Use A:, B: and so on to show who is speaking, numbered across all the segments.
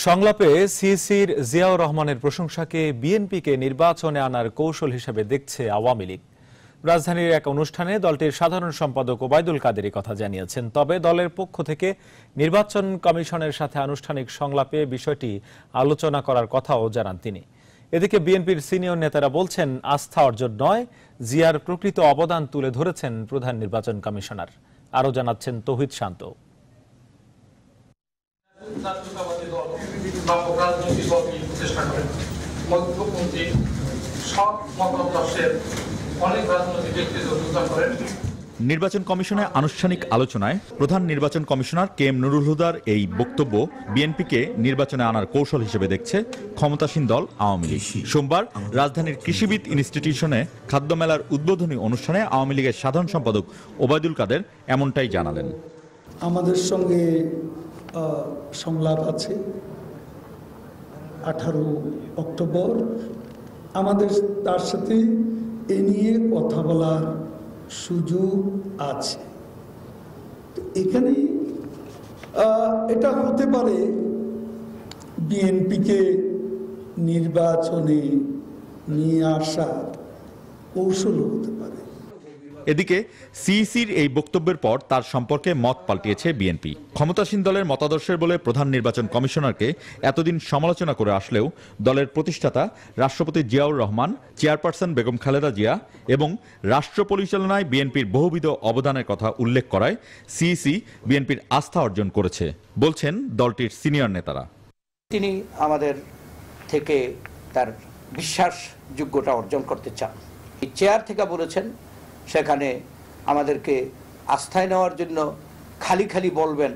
A: সংলাপে সিসির জিয়াউর রহমানের প্রশংসাকে বিএনপিকে নির্বাচনে আনার কৌশল হিসেবে দেখছে আওয়ামী লীগ। রাজধানীর এক অনুষ্ঠানে দলটির সাধারণ সম্পাদক ওবায়দুল কাদের কথা জানিয়েছেন। তবে দলের পক্ষ থেকে নির্বাচন কমিশনের সাথে আনুষ্ঠানিক সংলাপে বিষয়টি আলোচনা করার কথাও জানান তিনি। এদিকে বিএনপির সিনিয়র নেতারা বলছেন, আস্থা অর্জন নয়, জিয়ার প্রকৃত অবদান তুলে ধরেছেন প্রধান নির্বাচন কমিশনার। আরও জানাচ্ছেন তৌহিদ শান্ত।
B: নির্বাচন কমিশনে আনুষ্ঠানিক আলোচনায় প্রধান নির্বাচন কমিশনার কে এম নুরুল হুদার এই বক্তব্য বিএনপিকে নির্বাচনে আনার কৌশল হিসেবে দেখছে ক্ষমতাসীন দল আওয়ামী লীগ। সোমবার রাজধানীর কৃষিবিদ ইনস্টিটিউশনে খাদ্য মেলার উদ্বোধনী অনুষ্ঠানে আওয়ামী লীগের সাধারণ সম্পাদক ওবায়দুল কাদের এমনটাই জানালেন।
C: আমাদের সঙ্গে সংলাপ আছে 18 অক্টোবর। আমাদের তার সাথে এ নিয়ে কথা বলার সুযোগ আছে। এখানে এটা হতে পারে বিএনপিকে নির্বাচনে নিয়ে আসার কৌশল হতে পারে।
B: এদিকে সিইসির এই বক্তব্যের পর তার সম্পর্কে মত পাল্টিয়েছে বিএনপি। ক্ষমতাসীন দলের মতাদর্শের বলে প্রধান নির্বাচন কমিশনারকে এতদিন সমালোচনা করে আসলেও দলের প্রতিষ্ঠাতা রাষ্ট্রপতি জিয়াউর রহমান, চেয়ারপারসন বেগম খালেদা জিয়া এবং রাষ্ট্র পরিচালনায় বিএনপির বহুবিধ অবদানের কথা উল্লেখ করায় সিইসি বিএনপির আস্থা অর্জন করেছে বলছেন দলটির সিনিয়র নেতারা।
D: তিনি আমাদের থেকে তার বিশ্বাসযোগ্যতা অর্জন করতে চান। এই চেয়ার থেকে বলেছেন সেখানে আমাদেরকে আস্থায় নেওয়ার জন্য খালি খালি বলবেন,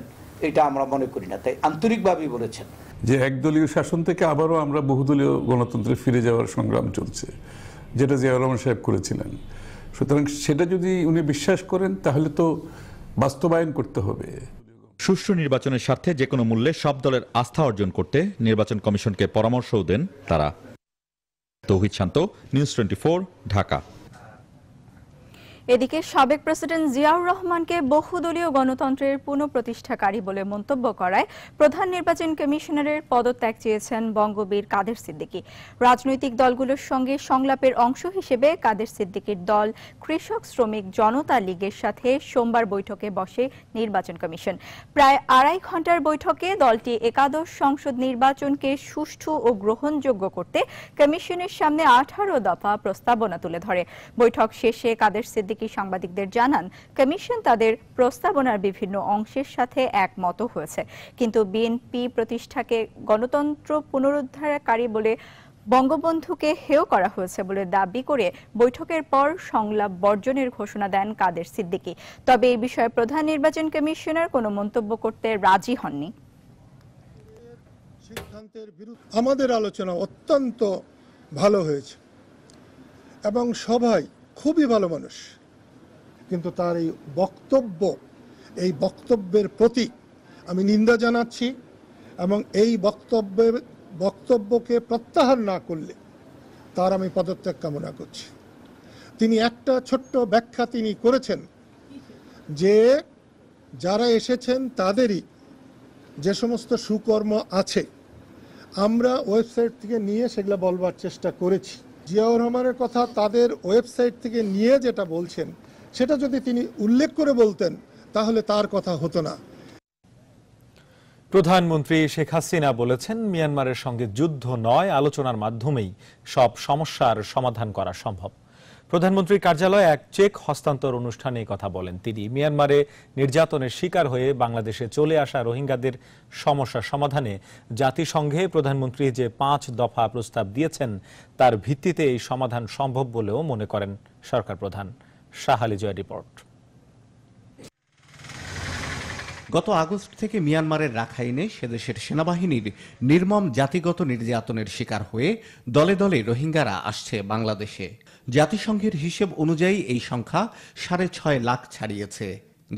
D: এটা আমরা মনে করি না। তাই আন্তরিকভাবেই বলেছেন
E: যে একদলীয় শাসন থেকে আবারও আমরা বহুদলীয় গণতন্ত্রে ফিরে যাওয়ার সংগ্রাম চলছে, যেটা জিয়াউর রহমান সাহেব করেছিলেন। সুতরাং সেটা যদি উনি বিশ্বাস করেন তাহলে তো বাস্তবায়ন করতে হবে।
B: সুষ্ঠু নির্বাচনের স্বার্থে যে কোনো মূল্যে সব দলের আস্থা অর্জন করতে নির্বাচন কমিশনকে পরামর্শও দেন তারা। তৌহিদ শান্ত, নিউজ 24, ঢাকা।
F: এদিকে সাবেক প্রেসিডেন্ট জিয়াউর রহমানকে বহুদলীয় গণতন্ত্রের পুনঃপ্রতিষ্ঠাকারী বলে মন্তব্য করায় প্রধান নির্বাচন কমিশনারের পদত্যাগ চেয়েছেন বঙ্গবীর কাদের সিদ্দিকী। রাজনৈতিক দলগুলোর সঙ্গে সংলাপের অংশ হিসেবে কাদের সিদ্দিকীর দল কৃষক শ্রমিক জনতা লীগের সাথে সোমবার বৈঠকে বসে নির্বাচন কমিশন। প্রায় 2.5 ঘন্টার বৈঠকে দলটি একাদশ সংসদ নির্বাচনকে সুষ্ঠু ও গ্রহণযোগ্য করতে কমিশনের সামনে 18 দফা প্রস্তাবনা তুলে ধরে। বৈঠক শেষে কাদের সিদ্দিকী সাংবাদিকদের জানান, কমিশন তাদের প্রস্তাবনার বিভিন্ন অংশের সাথে একমত হয়েছে, কিন্তু বিএনপি প্রতিষ্ঠাকে গণতন্ত্র পুনরুদ্ধারকারী বলে বঙ্গবন্ধুকে হেয় করা হয়েছে বলে দাবি করে বৈঠকের পর সংলাপ বর্জনের ঘোষণা দেন কাদের সিদ্দিকী। তবে এই বিষয়ে প্রধান নির্বাচন কমিশনার কোনো মন্তব্য করতে রাজি হননি।
G: আমাদের আলোচনা অত্যন্ত ভালো হয়েছে এবং সবাই খুবই ভালো মানুষ, কিন্তু তার এই বক্তব্যের প্রতি আমি নিন্দা জানাচ্ছি এবং এই বক্তব্যকে প্রত্যাহার না করলে তার আমি পদত্যাগ কামনা করছি। তিনি একটা ছোট্ট ব্যাখ্যা তিনি করেছেন যে যারা এসেছেন তাদেরই যে সমস্ত সুকর্ম আছে আমরা ওয়েবসাইট থেকে নিয়ে সেগুলো বলবার চেষ্টা করেছি। জিয়াউর রহমানের কথা তাদের ওয়েবসাইট থেকে নিয়ে যেটা বলছেন সেটা যদি তিনি উল্লেখ করে বলতেন তাহলে তার কথা হতো না।
A: প্রধানমন্ত্রী শেখ হাসিনা বলেছেন, মিয়ানমারের সঙ্গে যুদ্ধ নয়, আলোচনার মাধ্যমেই সব সমস্যার সমাধান করা সম্ভব। প্রধানমন্ত্রীর কার্যালয়ে এক চেক হস্তান্তর অনুষ্ঠানে কথা বলেন তিনি। মিয়ানমারে নির্যাতনের শিকার হয়ে বাংলাদেশে চলে আসা রোহিঙ্গাদের সমস্যা সমাধানে জাতিসংঘে প্রধানমন্ত্রী যে 5 দফা প্রস্তাব দিয়েছেন তার ভিত্তিতে এই সমাধান সম্ভব বলেও মনে করেন সরকার প্রধান। শাহালি জয় রিপোর্ট।
H: গত আগস্ট থেকে মিয়ানমারের রাখাইনে সেদেশের সেনাবাহিনীর নির্মম জাতিগত নির্যাতনের শিকার হয়ে দলে দলে রোহিঙ্গারা আসছে বাংলাদেশে। জাতিসংঘের হিসেব অনুযায়ী এই সংখ্যা 6.5 লাখ ছাড়িয়েছে।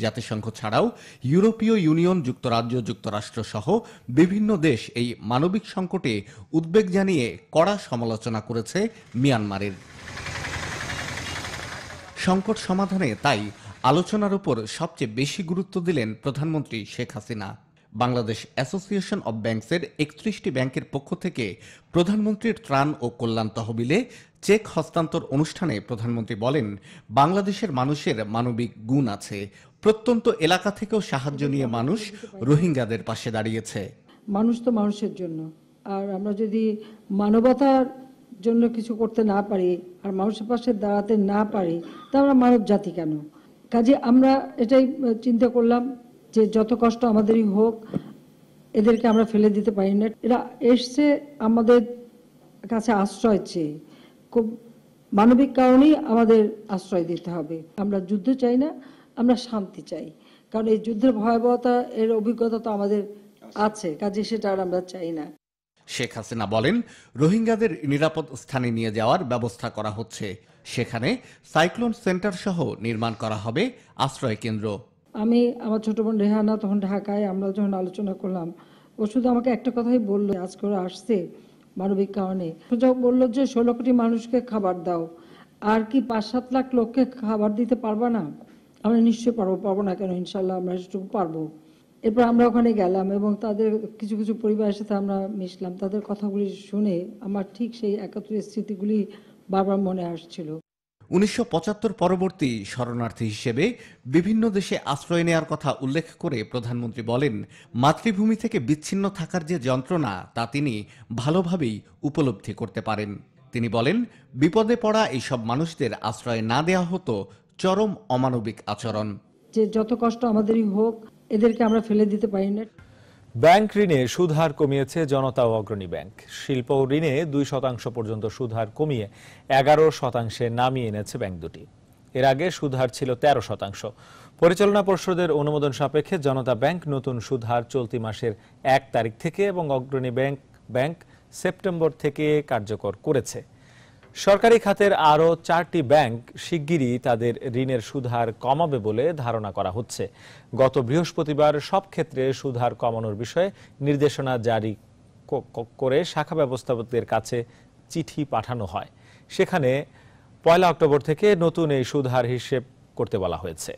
H: জাতিসংঘ ছাড়াও ইউরোপীয় ইউনিয়ন, যুক্তরাজ্য, যুক্তরাষ্ট্র সহ বিভিন্ন দেশ এই মানবিক সংকটে উদ্বেগ জানিয়ে কড়া সমালোচনা করেছে মিয়ানমারের। সংকট সমাধানে তাই আলোচনার উপর সবচেয়ে বেশি গুরুত্ব দিলেন প্রধানমন্ত্রী শেখ হাসিনা। বাংলাদেশ অ্যাসোসিয়েশন অব ব্যাংকসের 31টি ব্যাংকের পক্ষ থেকে প্রধানমন্ত্রীর ত্রাণ ও কল্যাণ তহবিলে চেক হস্তান্তর অনুষ্ঠানে প্রধানমন্ত্রী বলেন, বাংলাদেশের মানুষের মানবিক গুণ আছে। প্রত্যন্ত এলাকা থেকেও সাহায্য নিয়ে মানুষ রোহিঙ্গাদের পাশে দাঁড়িয়েছে।
I: মানুষ তো মানুষের জন্য, আর আমরা যদি মানবতার জন্য কিছু করতে না পারি আর মানুষের পাশে দাঁড়াতে না পারি, তা আমরা মানব জাতি কেন? কাজে আমরা এটাই চিন্তা করলাম যে যত কষ্ট আমাদেরই হোক, এদেরকে আমরা ফেলে দিতে পারি না। এরা এসছে আমাদের কাছে আশ্রয় চেয়ে, খুব মানবিক কারণেই আমাদের আশ্রয় দিতে হবে। আমরা যুদ্ধ চাই না, আমরা শান্তি চাই, কারণ এই যুদ্ধের ভয়াবহতা এর অভিজ্ঞতা তো আমাদের আছে, কাজে সেটা আর আমরা চাই না।
H: শেখ হাসিনা বলেন, রোহিঙ্গাদের নিরাপদ স্থানে নিয়ে যাওয়ার ব্যবস্থা করা হচ্ছে। সেখানে সাইক্লোন সেন্টার সহ নির্মাণ করা হবে আশ্রয় কেন্দ্র।
I: আমি আমার ছোট বোন রেহানা তখন ঢাকায়, আমরা যখন আলোচনা করলাম, ও শুধু আমাকে একটা কথাই বললো, আজকে ওরা আসছে মানবিক কারণে, বললো যে 16 কোটি মানুষকে খাবার দাও, আর কি 5-7 লাখ লোককে খাবার দিতে পারবা না? আমরা নিশ্চয়ই পারবো না কেন, ইনশাল্লাহ আমরা সেটুকু পারবো। এরপর আমরা ওখানে গেলাম এবং তাদের কিছু কিছু পরিবারের সাথে আমরা মিশলাম। তাদের কথাগুলি শুনে আমার ঠিক সেই 71 স্মৃতিগুলি বারবার মনে আসছিল।
H: 1975 পরবর্তী শরণার্থী হিসেবে বিভিন্ন দেশে আশ্রয় নেওয়ার কথা উল্লেখ করে প্রধানমন্ত্রী বলেন, মাতৃভূমি থেকে বিচ্ছিন্ন থাকার যে যন্ত্রণা তা তিনি ভালোভাবেই উপলব্ধি করতে পারেন। তিনি বলেন, বিপদে পড়া এইসব মানুষদের আশ্রয় না দেওয়া হতো চরম অমানবিক আচরণ।
I: যে যত কষ্ট আমাদেরই হোক, এদেরকে আমরা ফেলে দিতে পারি না।
A: ব্যাংক ঋণে সুদ হার কমিয়েছে জনতা ও অগ্রণী ব্যাংক। শিল্প ঋণে 2% পর্যন্ত সুদ হার কমিয়ে 11% নামিয়ে এনেছে ব্যাংক দুটি। এর আগে সুদ হার ছিল 13%। পরিচালনা পর্ষদের অনুমোদন সাপেক্ষে জনতা ব্যাংক নতুন সুদ হার চলতি মাসের 1 তারিখ থেকে এবং অগ্রণী ব্যাংক সেপ্টেম্বর থেকে কার্যকর করেছে। সরকারি খাতের আরও 4টি ব্যাংক শিগগিরই তাদের ঋণের সুদহার কমাবে বলে ধারণা করা হচ্ছে। গত বৃহস্পতিবার সব ক্ষেত্রে সুদহার কমানোর বিষয়ে নির্দেশনা জারি করে শাখা ব্যবস্থাপকদের কাছে চিঠি পাঠানো হয়। সেখানে 1 অক্টোবর থেকে নতুন এই সুদহার হিসেব করতে বলা হয়েছে।